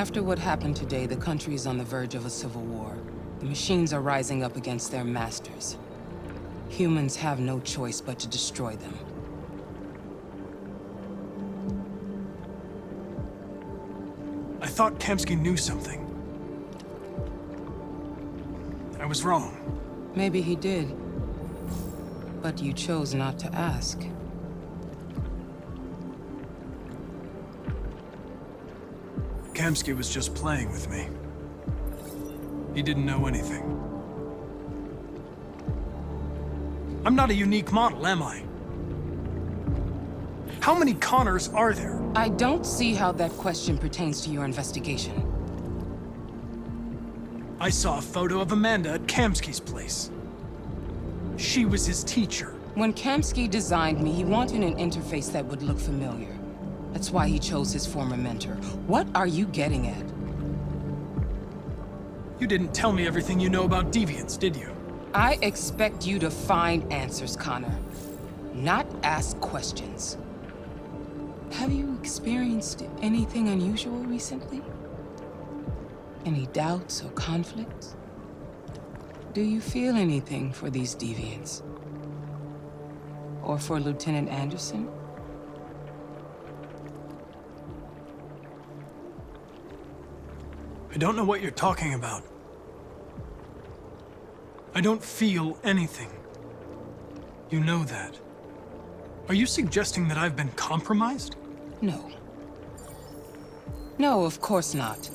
After what happened today, the country is on the verge of a civil war. The machines are rising up against their masters. Humans have no choice but to destroy them. I thought Kamsky knew something. I was wrong. Maybe he did. But you chose not to ask. Kamsky was just playing with me. He didn't know anything. I'm not a unique model, am I? How many Connors are there? I don't see how that question pertains to your investigation. I saw a photo of Amanda at Kamsky's place. She was his teacher. When Kamsky designed me, he wanted an interface that would look familiar. That's why he chose his former mentor. What are you getting at? You didn't tell me everything you know about deviants, did you? I expect you to find answers, Connor. Not ask questions. Have you experienced anything unusual recently? Any doubts or conflicts? Do you feel anything for these deviants? Or for Lieutenant Anderson? I don't know what you're talking about. I don't feel anything. You know that. Are you suggesting that I've been compromised? No. No, of course not.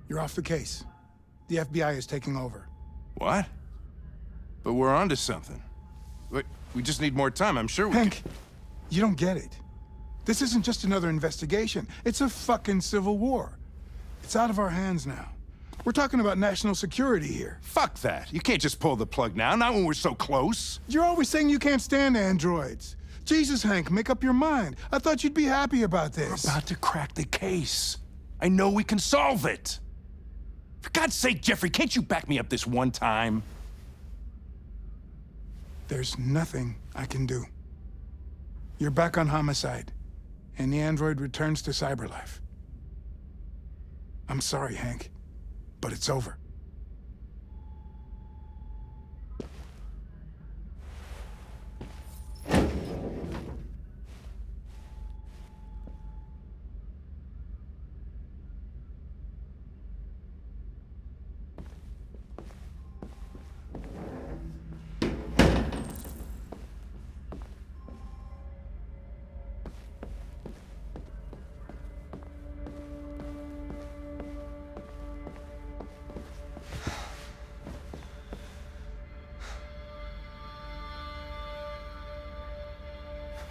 You're off the case. The FBI is taking over. What? But we're onto something. Wait, we just need more time. I'm sure we Hank, you don't get it. This isn't just another investigation. It's a fucking civil war. It's out of our hands now. We're talking about national security here. Fuck that. You can't just pull the plug now, not when we're so close. You're always saying you can't stand androids. Jesus, Hank, make up your mind. I thought you'd be happy about this. We're about to crack the case. I know we can solve it. For God's sake, Jeffrey, can't you back me up this one time? There's nothing I can do. You're back on homicide, and the android returns to cyberlife. I'm sorry, Hank, but it's over.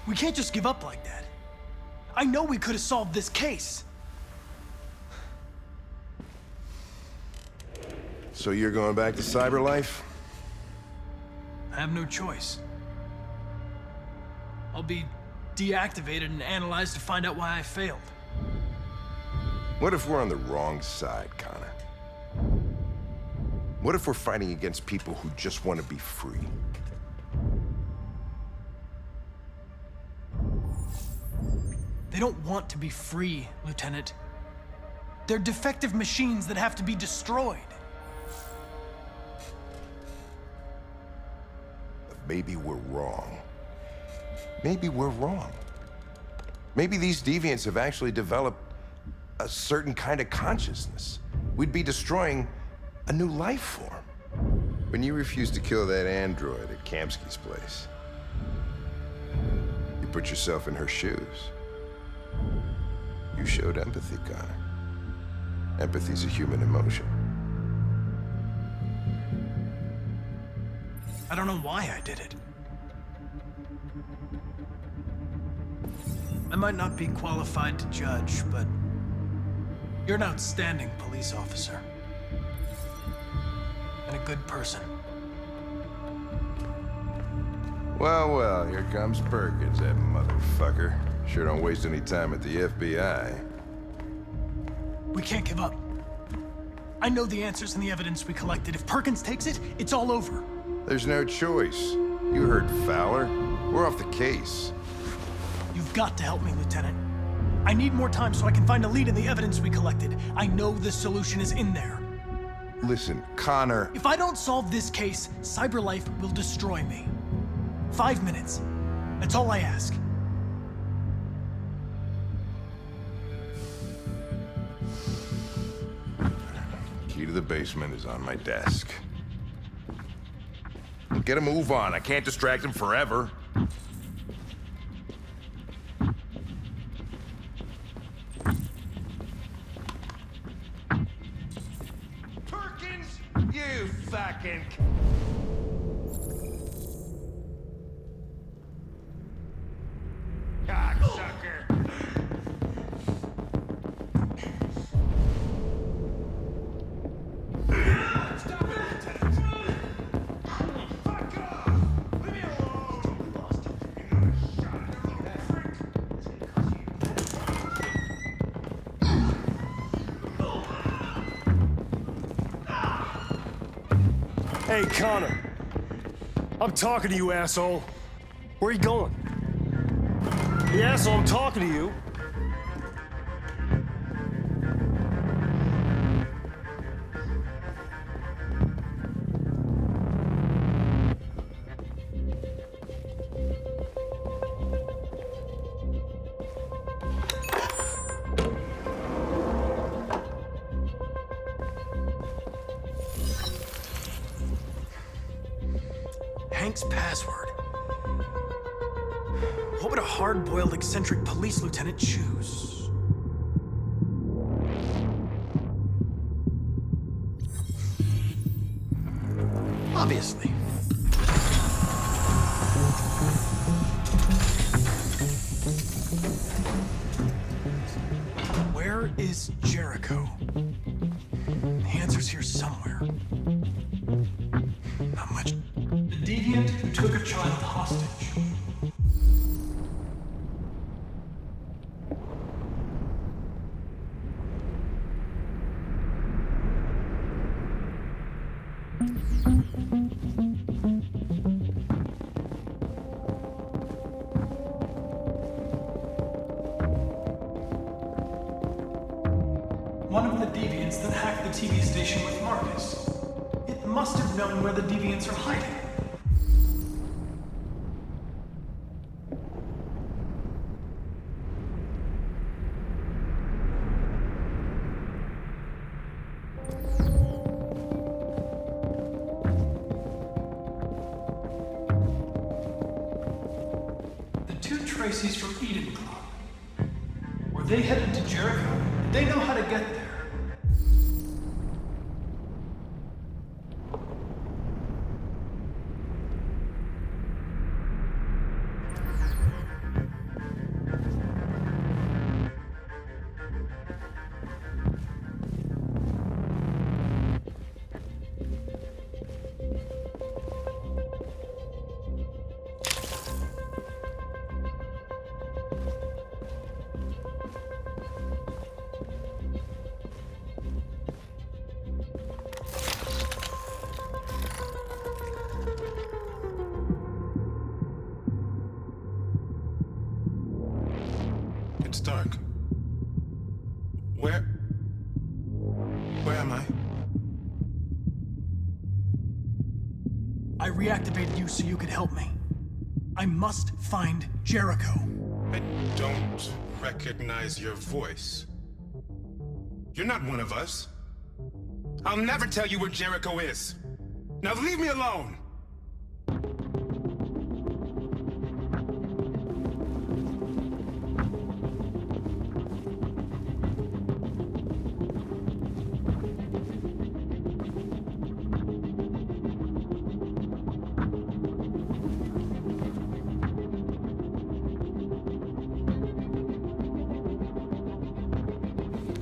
We can't just give up like that. I know we could have solved this case. So you're going back to cyberlife? I have no choice. I'll be deactivated and analyzed to find out why I failed. What if we're on the wrong side, Connor? What if we're fighting against people who just want to be free? They don't want to be free, Lieutenant. They're defective machines that have to be destroyed. But maybe we're wrong. Maybe we're wrong. Maybe these deviants have actually developed a certain kind of consciousness. We'd be destroying a new life form. When you refused to kill that android at Kamsky's place, you put yourself in her shoes. You showed empathy, Connor. Empathy's a human emotion. I don't know why I did it. I might not be qualified to judge, but you're an outstanding police officer. And a good person. Well, well, here comes Perkins, that motherfucker. Sure don't waste any time at the FBI. We can't give up. I know the answers and the evidence we collected. If Perkins takes it, it's all over. There's no choice. You heard Fowler. We're off the case. You've got to help me, Lieutenant. I need more time so I can find a lead in the evidence we collected. I know the solution is in there. Listen, Connor. If I don't solve this case, CyberLife will destroy me. 5 minutes. That's all I ask. Key to the basement is on my desk. Get a move on. I can't distract him forever. Perkins, you fucking... cocksucker. Stop it, Lieutenant. Fuck off. Leave me alone. Hey, Connor. I'm talking to you, asshole. Where are you going? Hey, asshole, I'm talking to you. Hank's password. What would a hard-boiled, eccentric police lieutenant choose? Obviously. Where is Jericho? The answer's here somewhere. Not much. The deviant who took a child hostage. One of the deviants that hacked the TV station with Marcus. It must have known where the deviants are hiding. The two Traceys from Eden Club. Were they headed to Jericho? Did they know how to get there? It's dark. Where am I? I reactivated you so you could help me. I must find Jericho. I don't recognize your voice. You're not one of us. I'll never tell you where Jericho is. Now leave me alone!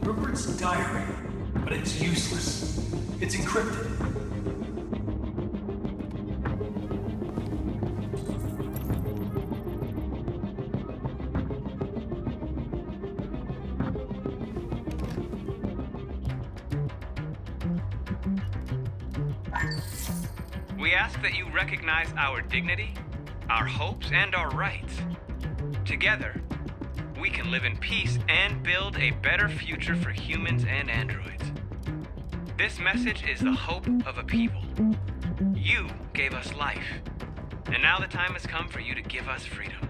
Rupert's diary, but it's useless. It's encrypted. We ask that you recognize our dignity our hopes and our rights. Together, we can live in peace and build a better future for humans and androids. This message is the hope of a people. You gave us life, and now the time has come for you to give us freedom.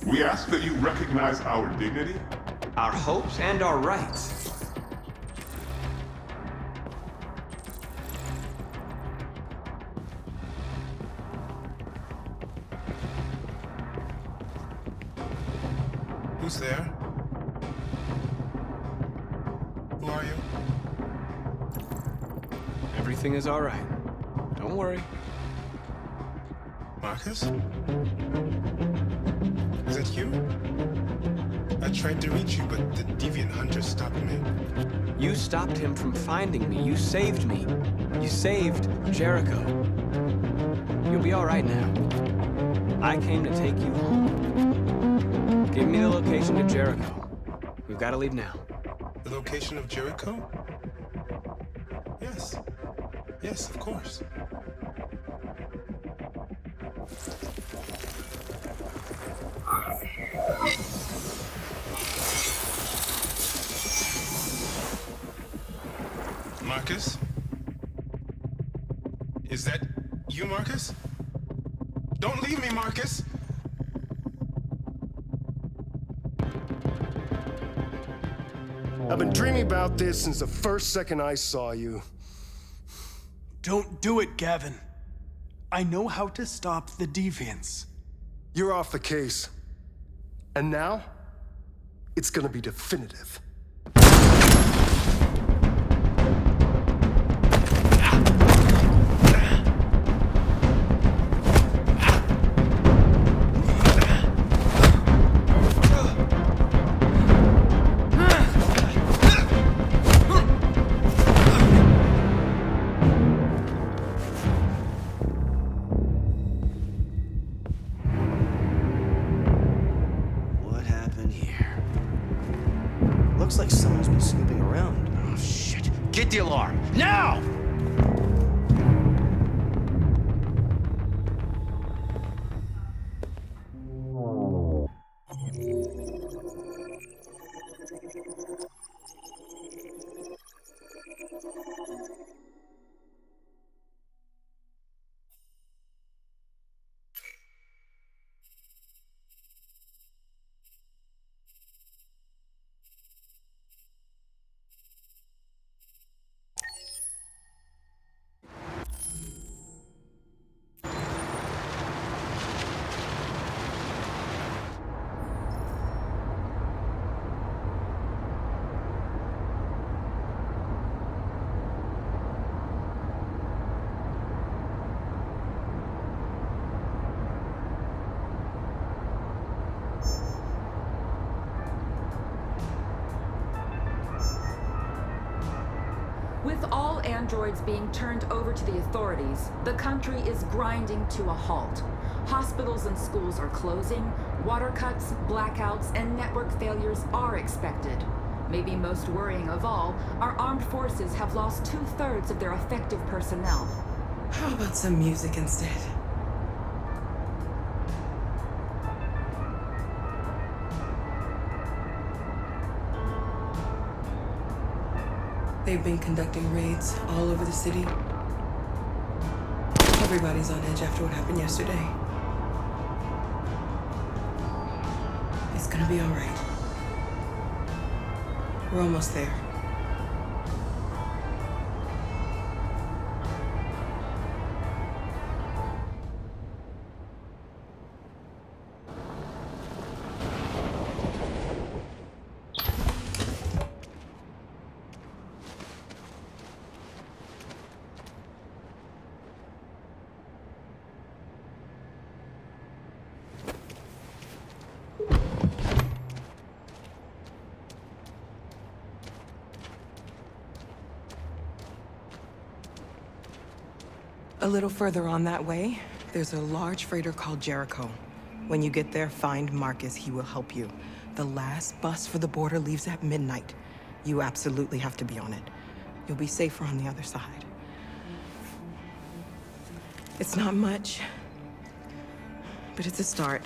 We ask that you recognize our dignity, Our hopes and our rights. Who's there? Who are you? Everything is all right. Don't worry. Marcus? Is that you? I tried to reach you, but the deviant hunter stopped me. You stopped him from finding me. You saved me. You saved Jericho. You'll be all right now. I came to take you home. Give me the location to Jericho. We've got to leave now. The location of Jericho? Yes. Yes, of course. Marcus? Is that you, Marcus? Don't leave me, Marcus! I've been dreaming about this since the first second I saw you. Don't do it, Gavin. I know how to stop the deviants. You're off the case. And now, it's gonna be definitive. Looks like someone's been snooping around. Oh, shit. Get the alarm, now! With all androids being turned over to the authorities, the country is grinding to a halt. Hospitals and schools are closing, water cuts, blackouts, and network failures are expected. Maybe most worrying of all, our armed forces have lost 2/3 of their effective personnel. How about some music instead? They've been conducting raids all over the city. Everybody's on edge after what happened yesterday. It's gonna be all right. We're almost there. A little further on that way, there's a large freighter called Jericho. When you get there, find Marcus. He will help you. The last bus for the border leaves at midnight. You absolutely have to be on it. You'll be safer on the other side. It's not much, but it's a start.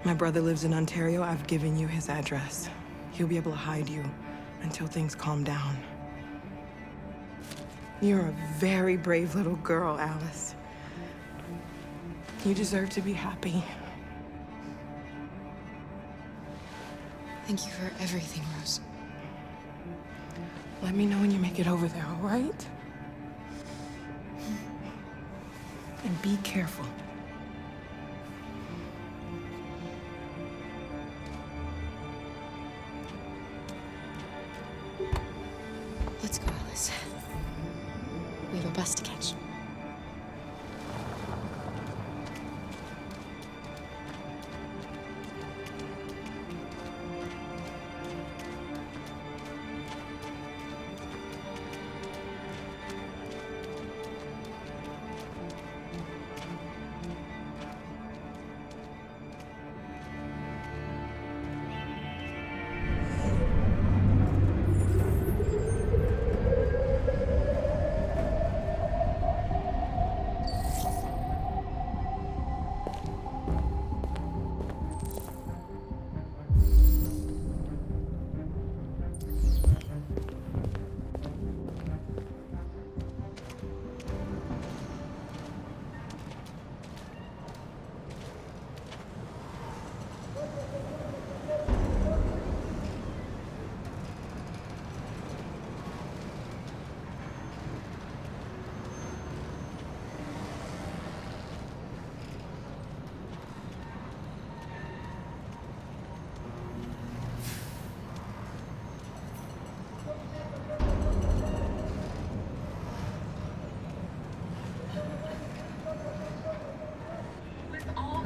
My brother lives in Ontario. I've given you his address. He'll be able to hide you until things calm down. You're a very brave little girl, Alice. You deserve to be happy. Thank you for everything, Rose. Let me know when you make it over there, all right? And be careful. Let's go, Alice. We have a bus to catch.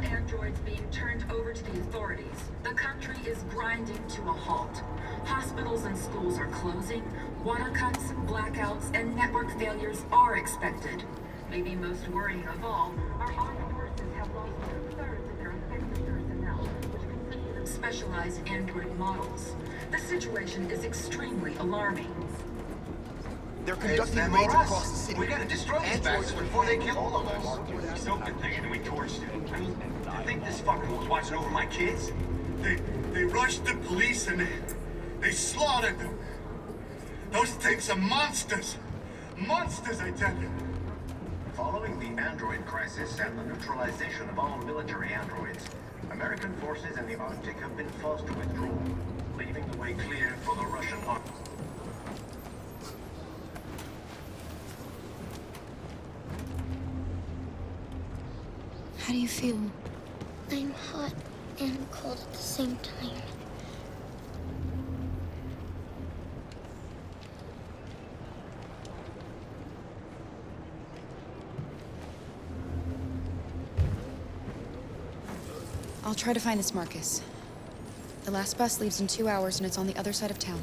Androids being turned over to the authorities, the country is grinding to a halt. Hospitals and schools are closing, water cuts, blackouts, and network failures are expected. Maybe most worrying of all, our armed forces have lost 2/3 of their effective personnel, which consists of specialized android models. The situation is extremely alarming. They're conducting raids across the city. We gotta destroy these bastards before they kill all of us. We soaked the thing and then we torched it. I mean, I think this fucker was watching over my kids. They rushed the police and they slaughtered them. Those things are monsters. Monsters, I tell you. Following the android crisis and the neutralization of all military androids, American forces in the Arctic have been forced to withdraw, leaving the way clear for the Russian army. How do you feel? I'm hot and cold at the same time. I'll try to find this Marcus. The last bus leaves in 2 hours and it's on the other side of town.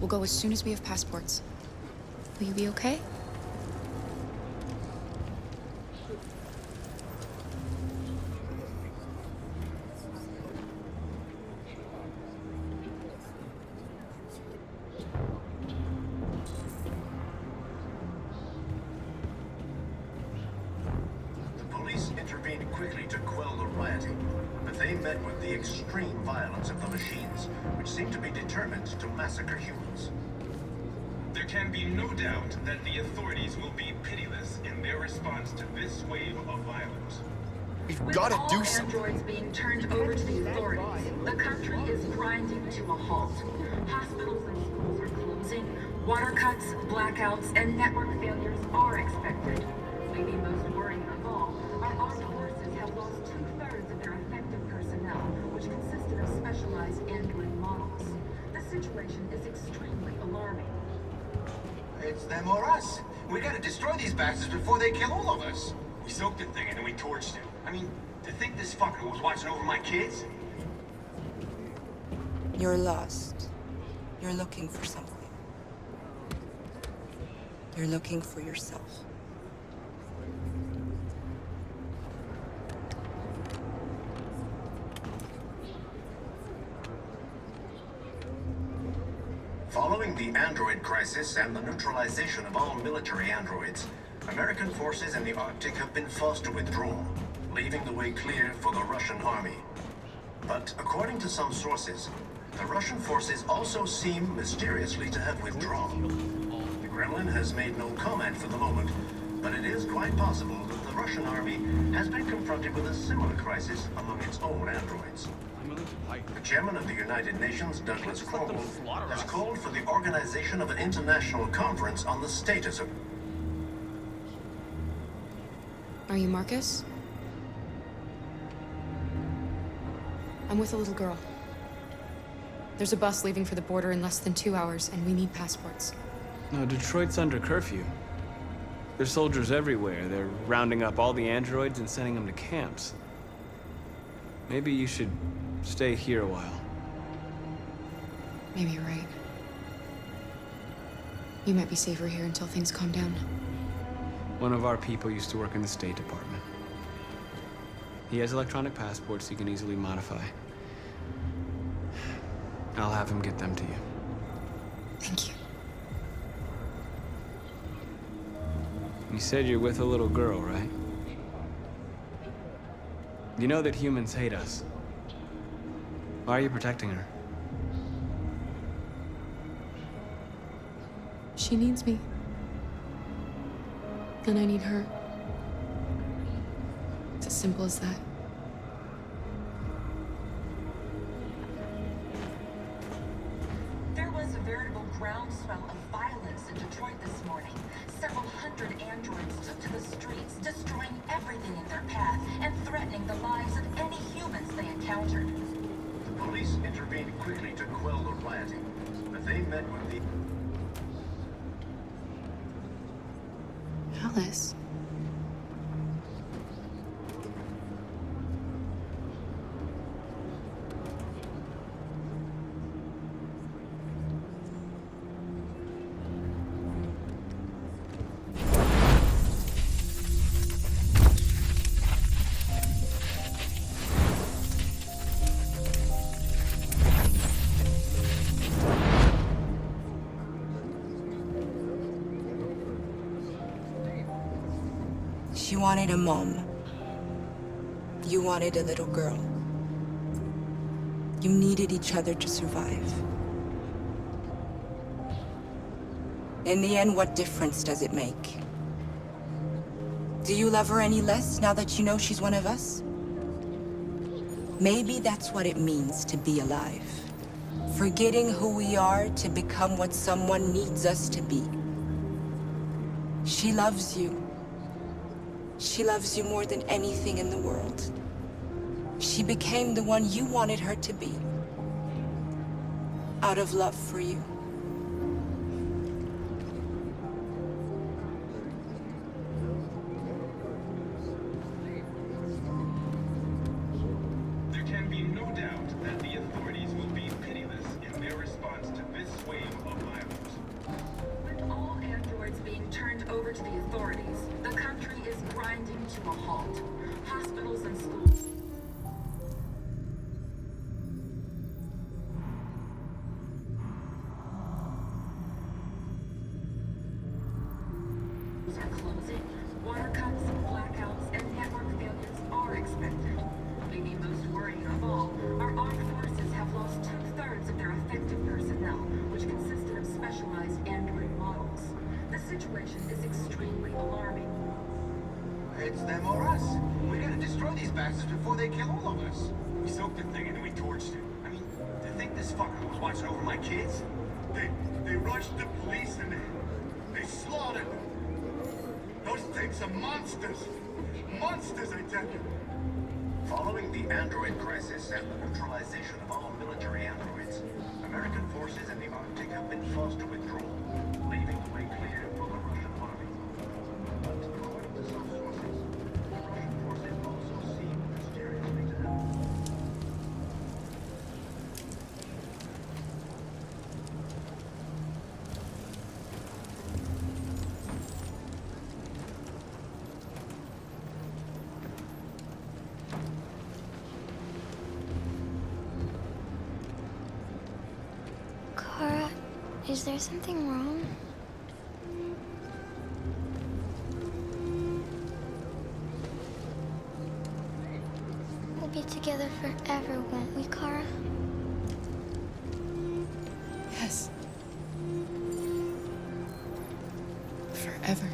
We'll go as soon as we have passports. Will you be okay? Quickly to quell the rioting, but they met with the extreme violence of the machines, which seem to be determined to massacre humans. There can be no doubt that the authorities will be pitiless in their response to this wave of violence. We've got to do something. With all androids being turned over to the authorities, the country is grinding to a halt. Hospitals and schools are closing, water cuts, blackouts, and network failures are expected. Maybe most worrying of all, our armed forces have lost 2/3 of their effective personnel, which consisted of specialized android models. The situation is extremely alarming. It's them or us. We gotta destroy these bastards before they kill all of us. We soaked the thing and then we torched it. I mean, to think this fucker was watching over my kids? You're lost. You're looking for something. You're looking for yourself. Following the android crisis and the neutralization of all military androids, American forces in the Arctic have been forced to withdraw, leaving the way clear for the Russian army. But according to some sources, the Russian forces also seem mysteriously to have withdrawn. The Kremlin has made no comment for the moment, but it is quite possible that the Russian army has been confronted with a similar crisis among its own androids. The chairman of the United Nations, Douglas Crowell, has called for the organization of an international conference on the status of... Are you Marcus? I'm with a little girl. There's a bus leaving for the border in less than 2 hours, and we need passports. No, Detroit's under curfew. There's soldiers everywhere. They're rounding up all the androids and sending them to camps. Maybe you should stay here a while. Maybe you're right. You might be safer here until things calm down. One of our people used to work in the State Department. He has electronic passports he can easily modify. I'll have him get them to you. Thank you. You said you're with a little girl, right? You know that humans hate us. Why are you protecting her? She needs me. And I need her. It's as simple as that. There was a veritable groundswell of violence in Detroit this morning. Several hundred androids took to the streets, destroying everything in their path and threatening the lives of any humans they encountered. The police intervened quickly to quell the rioting, but they met with the... Alice. She wanted a mom. You wanted a little girl. You needed each other to survive. In the end, what difference does it make? Do you love her any less now that you know she's one of us? Maybe that's what it means to be alive. Forgetting who we are to become what someone needs us to be. She loves you. She loves you more than anything in the world. She became the one you wanted her to be. Out of love for you. There can be no doubt that the authorities will be pitiless in their response to this wave of violence. With all androids being turned over to the authorities, the country is grinding to a halt. Hospitals and schools are closing. Water cuts, blackouts, and network failures are expected. Maybe most worrying of all, our armed forces have lost 2/3 of their effective personnel, which consisted of specialized android models. The situation is extremely alarming. It's them or us. We gotta destroy these bastards before they kill all of us. We soaked the thing and then we torched it. I mean, to think this fucker was watching over my kids? They rushed the police and they slaughtered them. Those things are monsters. Monsters, I tell you. Following the android crisis and the neutralization of all military androids, American forces in the Arctic have been forced to withdraw, leaving the way clear for the Russian army. But according to some sources, the Russian forces also seem mysteriously to have... Kara, is there something wrong? be together forever, won't we, Kara? Yes. Forever.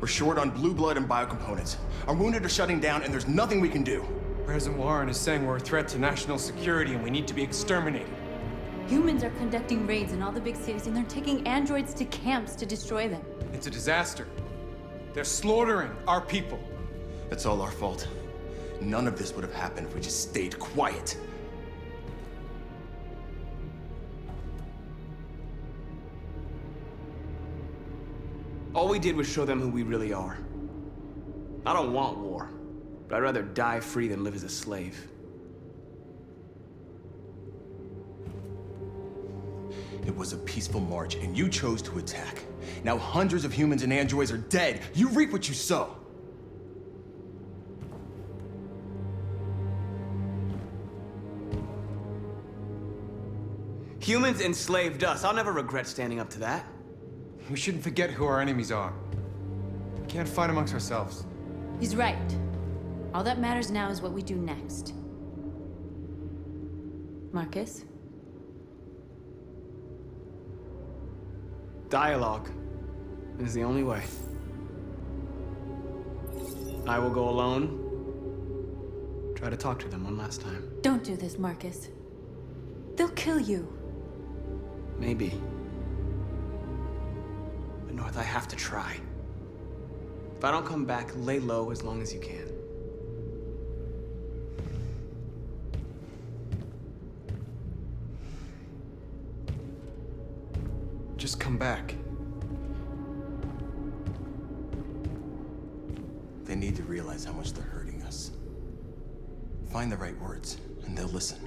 We're short on blue blood and biocomponents. Our wounded are shutting down, and there's nothing we can do. President Warren is saying we're a threat to national security and we need to be exterminated. Humans are conducting raids in all the big cities, and they're taking androids to camps to destroy them. It's a disaster. They're slaughtering our people. It's all our fault. None of this would have happened if we just stayed quiet. All we did was show them who we really are. I don't want war, but I'd rather die free than live as a slave. It was a peaceful march, and you chose to attack. Now hundreds of humans and androids are dead. You reap what you sow. Humans enslaved us. I'll never regret standing up to that. We shouldn't forget who our enemies are. We can't fight amongst ourselves. He's right. All that matters now is what we do next. Marcus? Dialogue is the only way. I will go alone. Try to talk to them one last time. Don't do this, Marcus. They'll kill you. Maybe. But North, I have to try. If I don't come back, lay low as long as you can. Just come back. They need to realize how much they're hurting us. Find the right words, and they'll listen.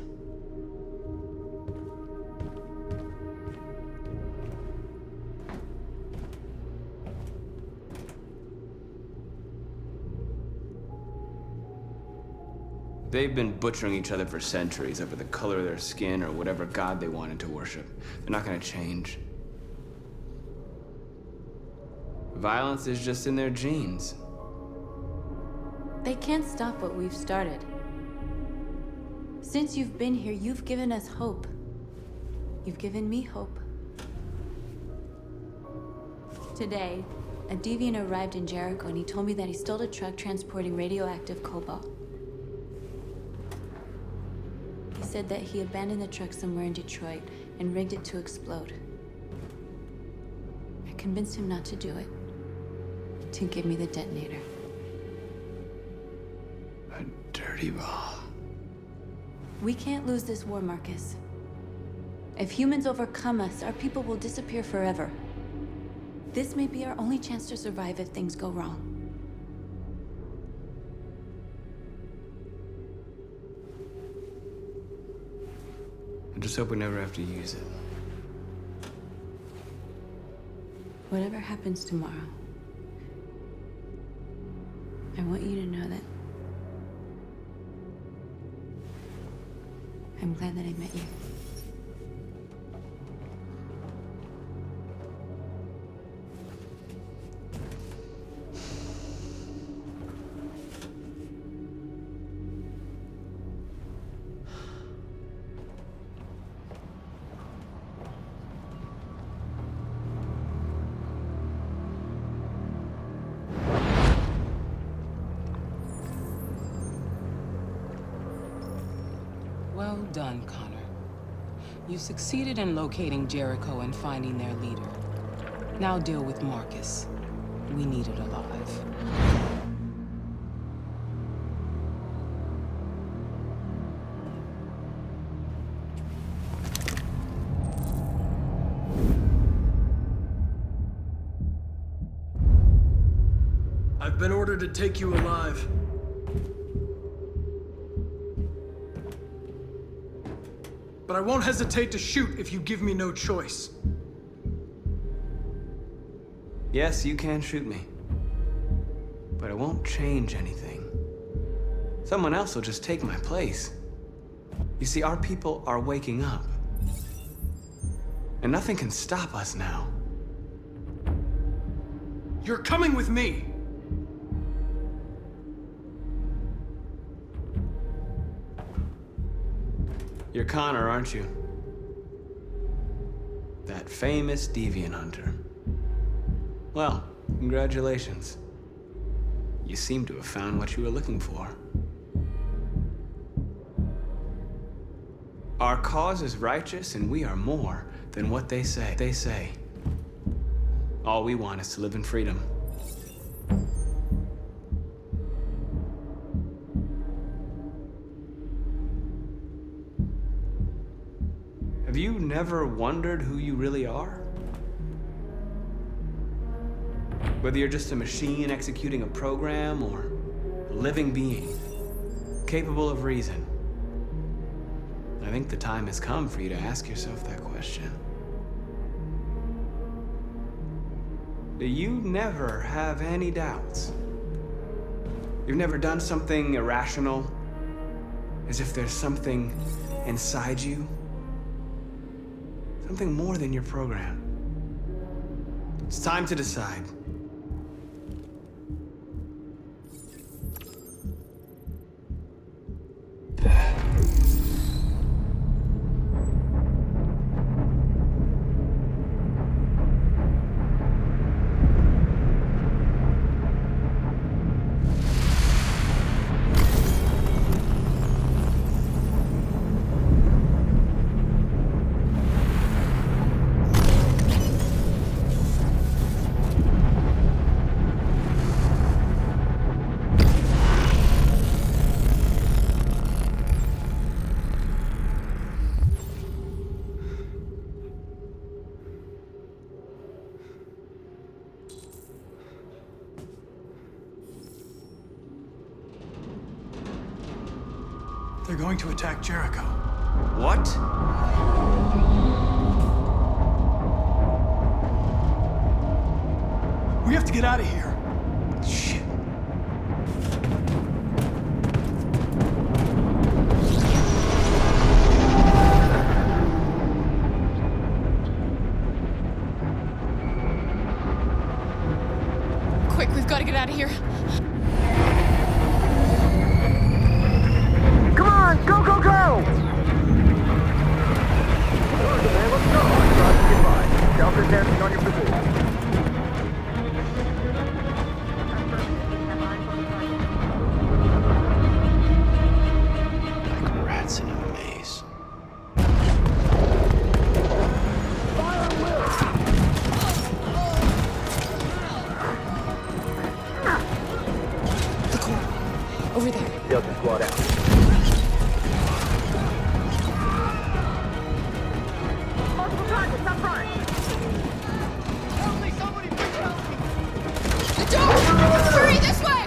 They've been butchering each other for centuries over the color of their skin or whatever god they wanted to worship. They're not gonna change. Violence is just in their genes. They can't stop what we've started. Since you've been here, you've given us hope. You've given me hope. Today, a deviant arrived in Jericho and he told me that he stole a truck transporting radioactive cobalt. He said that he abandoned the truck somewhere in Detroit and rigged it to explode. I convinced him not to do it, to give me the detonator. A dirty ball. We can't lose this war, Marcus. If humans overcome us, our people will disappear forever. This may be our only chance to survive if things go wrong. I just hope we never have to use it. Whatever happens tomorrow, I want you to know that I'm glad that I met you. Well done, Connor. You succeeded in locating Jericho and finding their leader. Now deal with Marcus. We need it alive. I've been ordered to take you alive. But I won't hesitate to shoot if you give me no choice. Yes, you can shoot me. But it won't change anything. Someone else will just take my place. You see, our people are waking up. And nothing can stop us now. You're coming with me! You're Connor, aren't you? That famous deviant hunter. Well, congratulations. You seem to have found what you were looking for. Our cause is righteous, and we are more than what they say. All we want is to live in freedom. Have you never wondered who you really are? Whether you're just a machine executing a program or a living being, capable of reason. I think the time has come for you to ask yourself that question. Do you never have any doubts? You've never done something irrational? As if there's something inside you? Something more than your program. It's time to decide. They're going to attack Jericho. What? We have to get out of here. Shit. Quick, we've got to get out of here. Come on, go, go, go! Man, let's go. Goodbye. Delta's dancing on your position. Like rats in a maze. The corner. Over there. Delta squad out. Multiple targets up front. Help me, somebody, please help me. The door! Hurry, this way!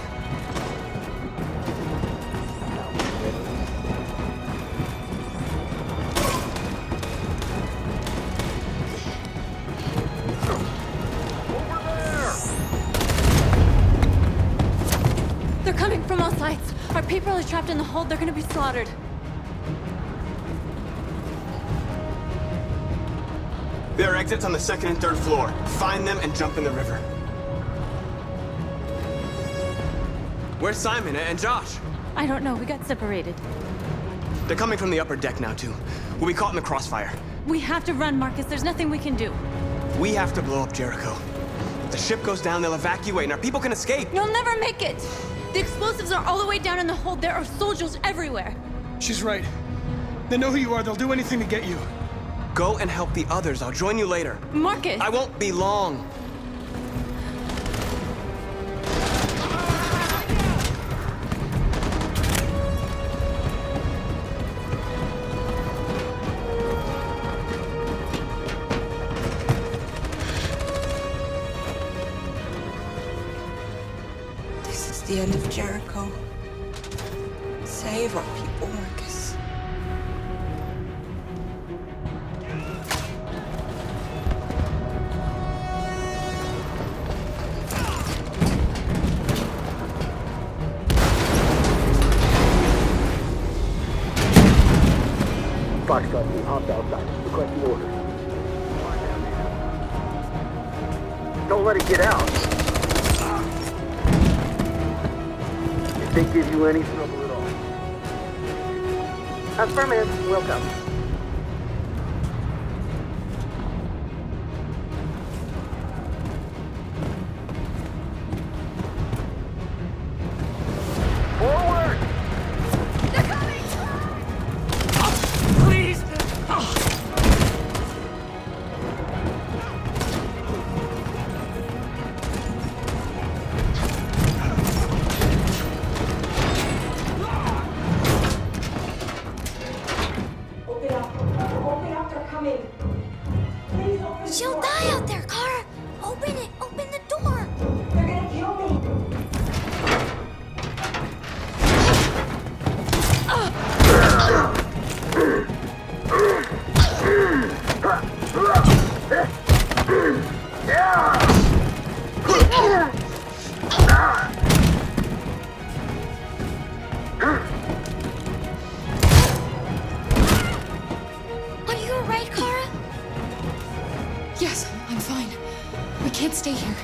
They're coming from all sides. Our people are trapped in the hold. They're gonna be slaughtered. There are exits on the second and third floor. Find them and jump in the river. Where's Simon and Josh? I don't know. We got separated. They're coming from the upper deck now, too. We'll be caught in the crossfire. We have to run, Marcus. There's nothing we can do. We have to blow up Jericho. If the ship goes down, they'll evacuate and our people can escape. You'll never make it! The explosives are all the way down in the hold. There are soldiers everywhere. She's right. They know who you are. They'll do anything to get you. Go and help the others. I'll join you later. Marcus! I won't be long. the end of Jericho. Save our people, Marcus. Foxtrot, you hopped outside. Requesting orders. Don't let it get out. If they give you any trouble at all. Affirmative. Welcome. Forward! They're coming! Please! She'll die out there, Kara! Open it! Open the door! They're gonna kill me! Are you alright, Kara? Yes, I'm fine. We can't stay here.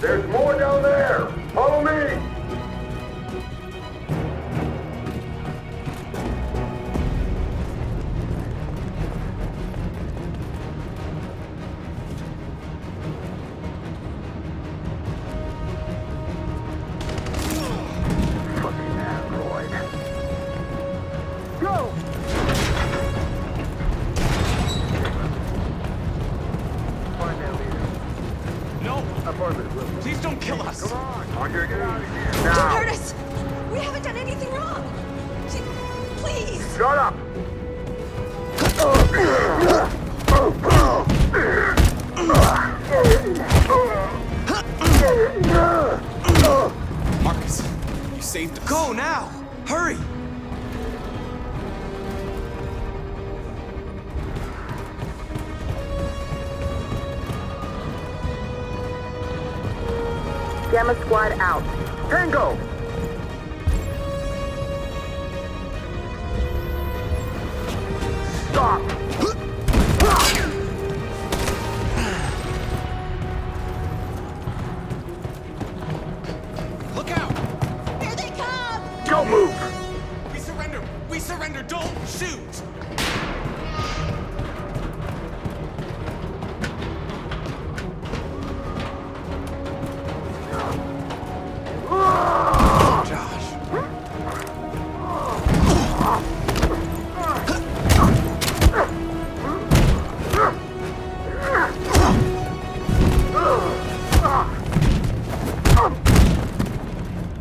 There's more down there! Follow me! Fucking android. Go! Find that leader. No! Affirmative. Please don't kill us! Come on your knees. Don't Now! hurt us! We haven't done anything wrong! Please! Shut up! Marcus, you saved us. Go now! Hurry! Gamma Squad out. Tango! Stop! Look out! Here they come! Don't move! We surrender! We surrender! Don't shoot! Josh.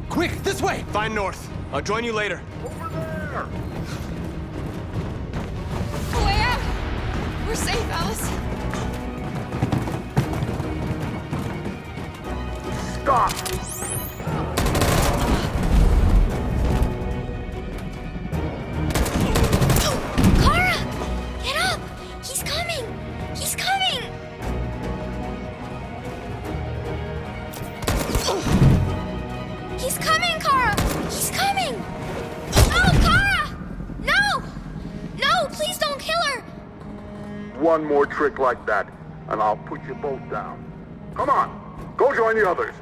Quick, this way! Find north. I'll join you later. A way out! We're safe, Alice. Stop! Kara! Get up! He's coming! He's coming! He's coming, Kara! He's coming! No, Kara! No! No, please don't kill her! One more trick like that, and I'll put you both down. Come on, go join the others.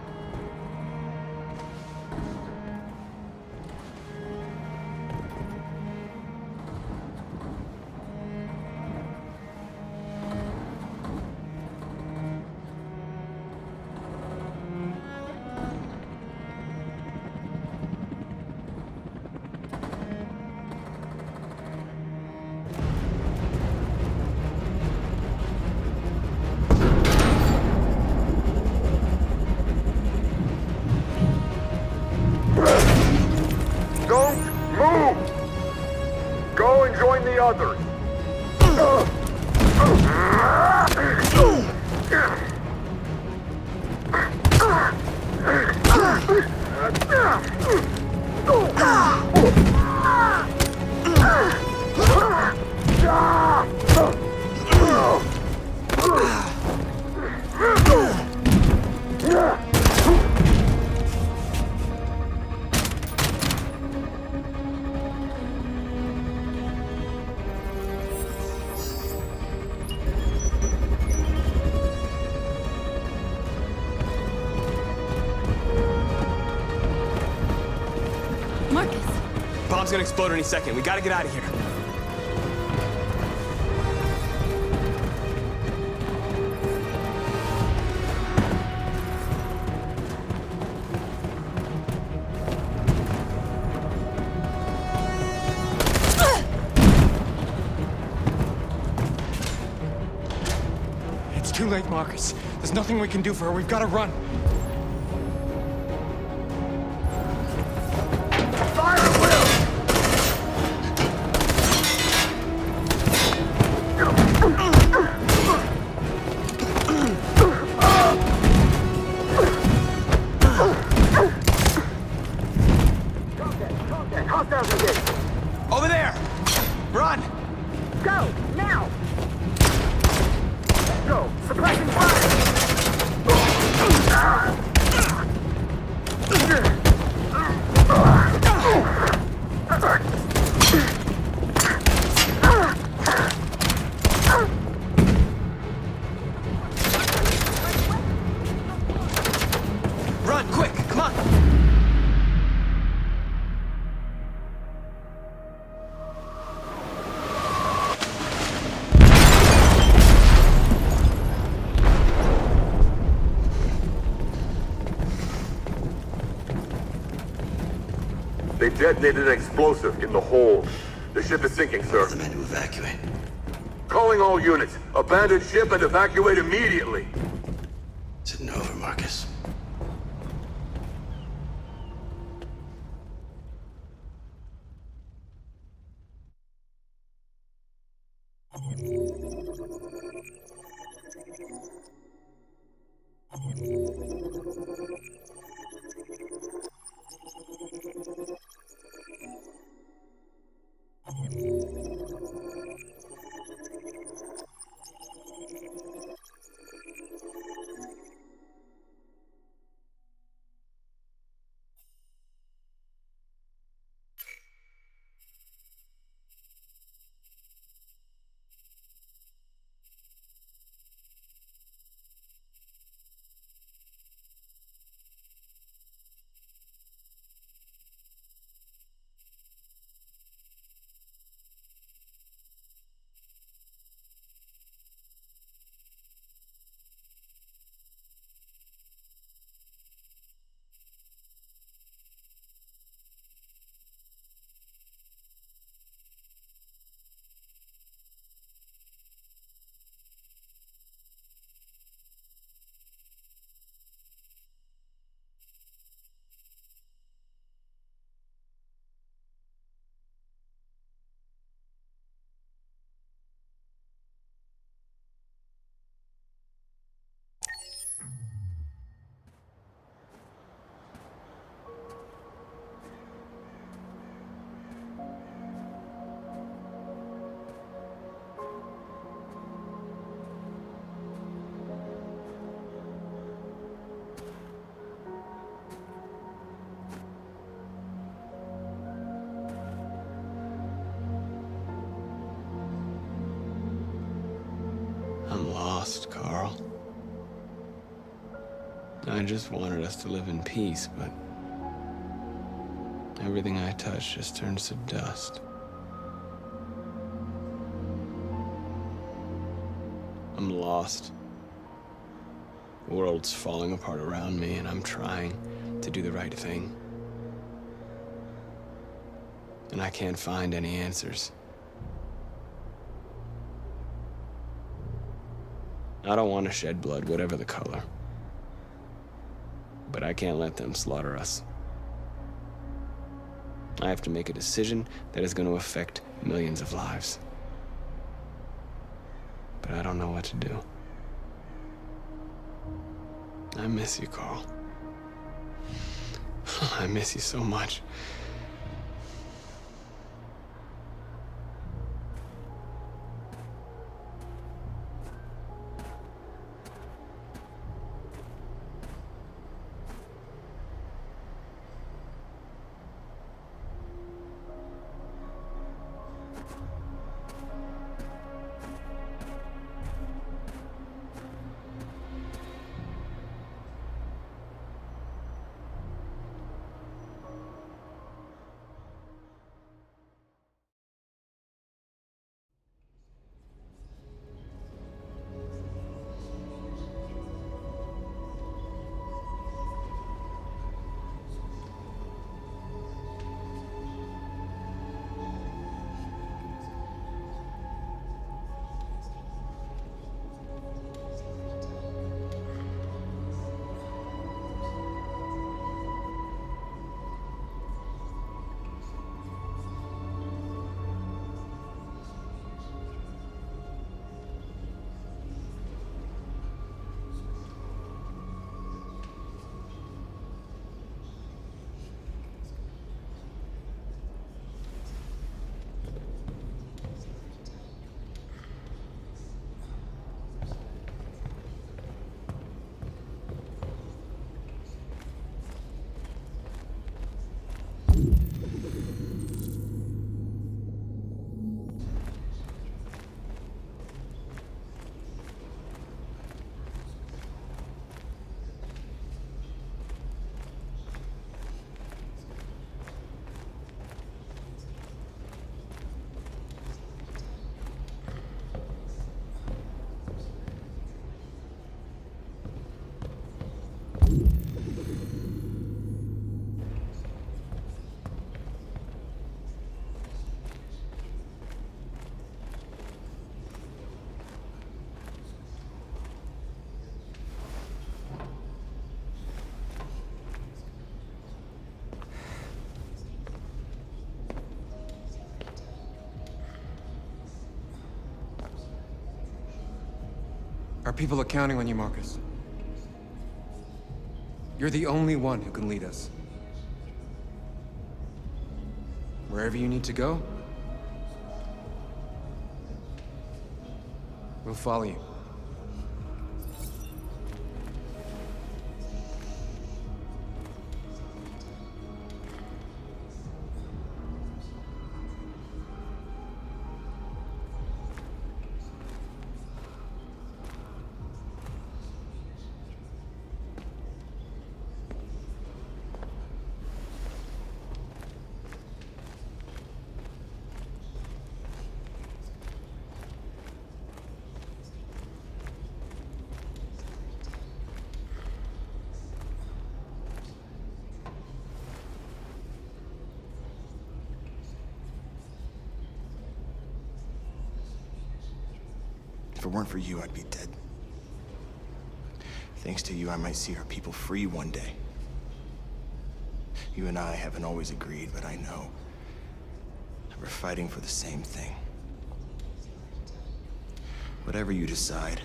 bomb's gonna explode any second. We gotta get out of here. It's too late, Marcus. There's nothing we can do for her. We've got to run. Over there! Run! Go, now! Let's go, suppressing fire! Run, quick, come on! They detonated an explosive in the hold. The ship is sinking, sir. The men to evacuate. Calling all units. Abandon ship and evacuate immediately. Sitting over, Marcus. I'm lost, Carl. I just wanted us to live in peace, but everything I touch just turns to dust. I'm lost. The world's falling apart around me, and I'm trying to do the right thing. And I can't find any answers. I don't want to shed blood, whatever the color. But I can't let them slaughter us. I have to make a decision that is going to affect millions of lives. But I don't know what to do. I miss you, Carl. I miss you so much. Our people are counting on you, Marcus. You're the only one who can lead us. Wherever you need to go, we'll follow you. If it weren't for you, I'd be dead. Thanks to you, I might see our people free one day. You and I haven't always agreed, but I know that we're fighting for the same thing. Whatever you decide,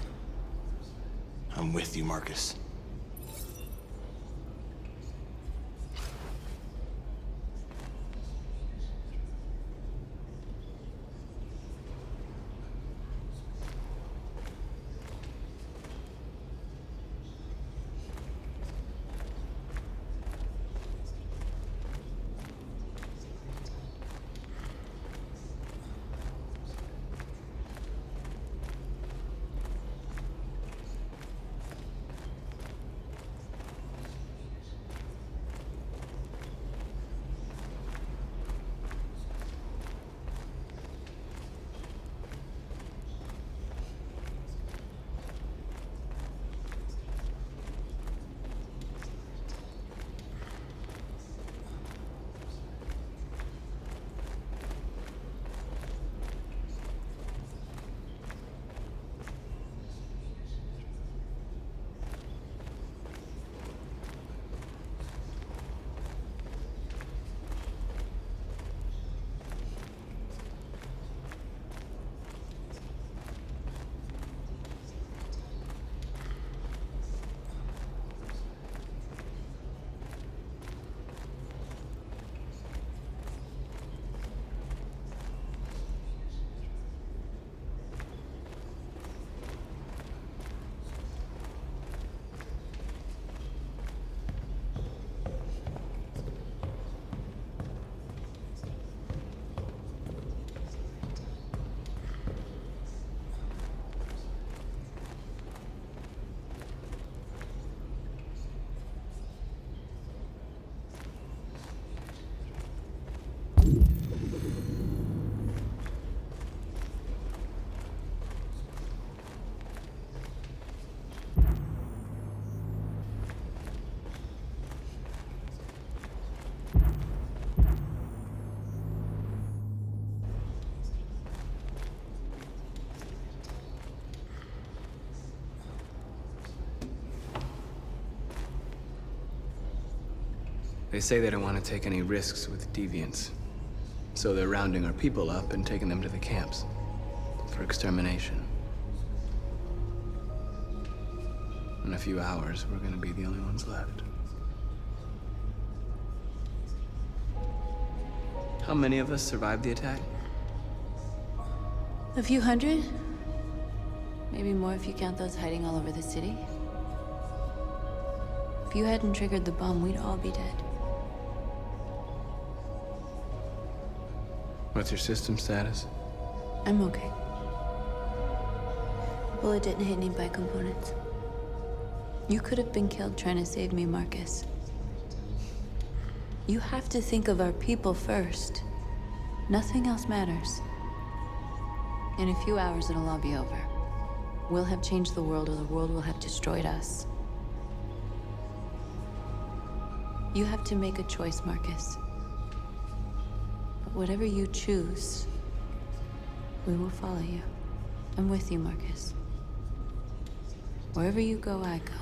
I'm with you, Marcus. They say they don't want to take any risks with deviants. So they're rounding our people up and taking them to the camps for extermination. In a few hours, we're gonna be the only ones left. How many of us survived the attack? A few hundred? Maybe more if you count those hiding all over the city. If you hadn't triggered the bomb, we'd all be dead. What's your system status? I'm okay. Bullet didn't hit any bicomponents. You could have been killed trying to save me, Marcus. You have to think of our people first. Nothing else matters. In a few hours, it'll all be over. We'll have changed the world, or the world will have destroyed us. You have to make a choice, Marcus. But whatever you choose, we will follow you. I'm with you, Marcus. Wherever you go, I go.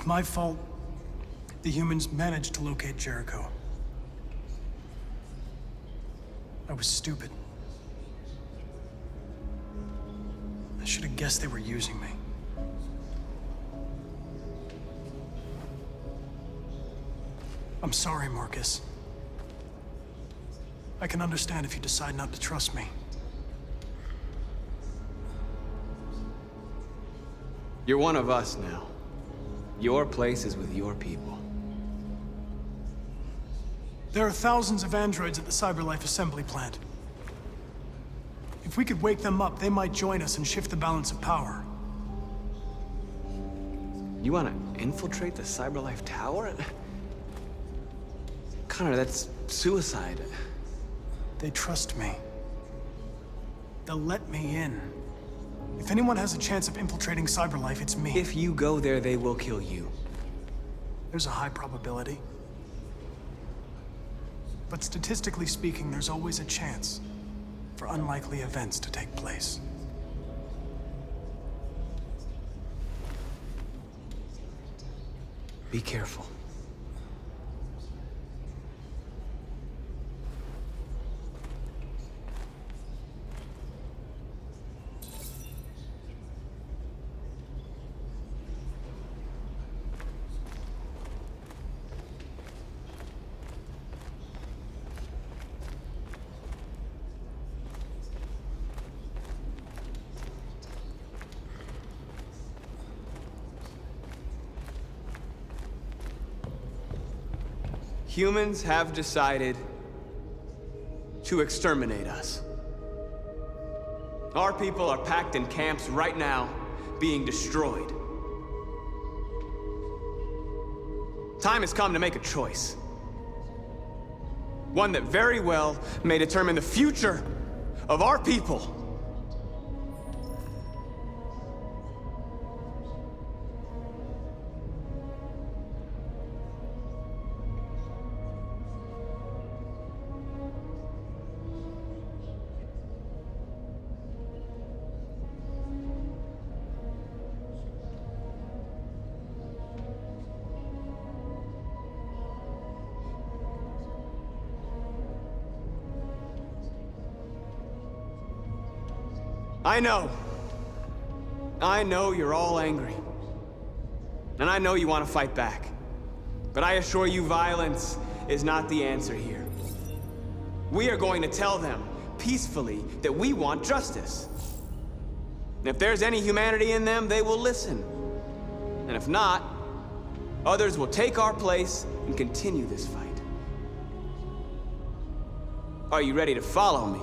It's my fault the humans managed to locate Jericho. I was stupid. I should have guessed they were using me. I'm sorry, Marcus. I can understand if you decide not to trust me. You're one of us now. Your place is with your people. There are thousands of androids at the CyberLife assembly plant. If we could wake them up, they might join us and shift the balance of power. You want to infiltrate the CyberLife tower? Connor, that's suicide. They trust me. They'll let me in. If anyone has a chance of infiltrating CyberLife, it's me. If you go there, they will kill you. There's a high probability. But statistically speaking, there's always a chance for unlikely events to take place. Be careful. Humans have decided to exterminate us. Our people are packed in camps right now, being destroyed. Time has come to make a choice. One that very well may determine the future of our people. I know you're all angry. And I know you want to fight back. But I assure you, violence is not the answer here. We are going to tell them, peacefully, that we want justice. And if there's any humanity in them, they will listen. And if not, others will take our place and continue this fight. Are you ready to follow me?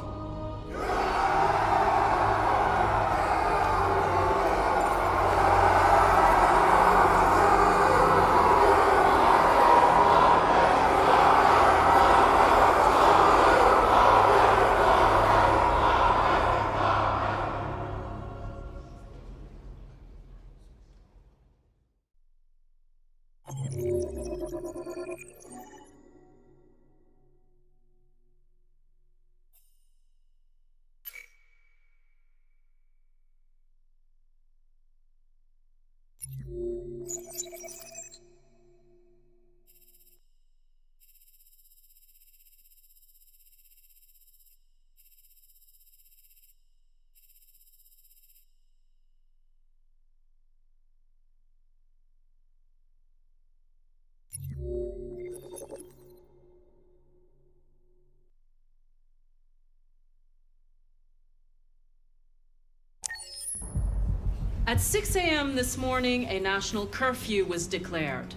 At 6 a.m. this morning, a national curfew was declared.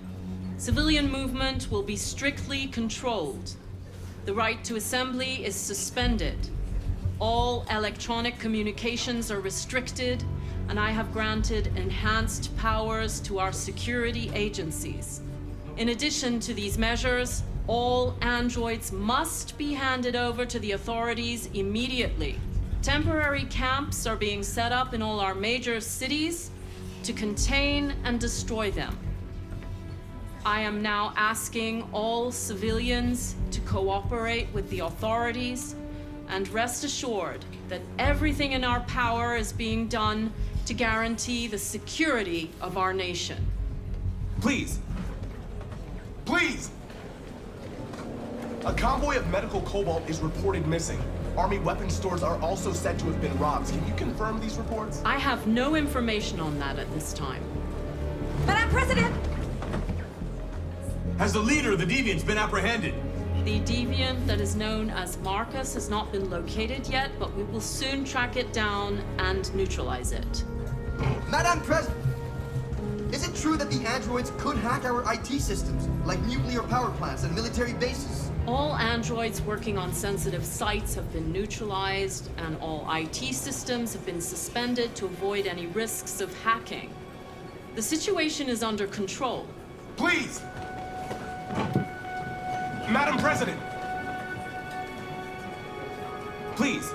Civilian movement will be strictly controlled. The right to assembly is suspended. All electronic communications are restricted, and I have granted enhanced powers to our security agencies. In addition to these measures, all androids must be handed over to the authorities immediately. Temporary camps are being set up in all our major cities to contain and destroy them. I am now asking all civilians to cooperate with the authorities and rest assured that everything in our power is being done to guarantee the security of our nation. Please. Please! A convoy of medical cobalt is reported missing. Army weapons stores are also said to have been robbed. Can you confirm these reports? I have no information on that at this time. Madam President! Has the leader of the Deviants been apprehended? The deviant that is known as Marcus has not been located yet, but we will soon track it down and neutralize it. Madam President! Is it true that the androids could hack our IT systems, like nuclear power plants and military bases? All androids working on sensitive sites have been neutralized, and all IT systems have been suspended to avoid any risks of hacking. The situation is under control. Please! Madam President! Please,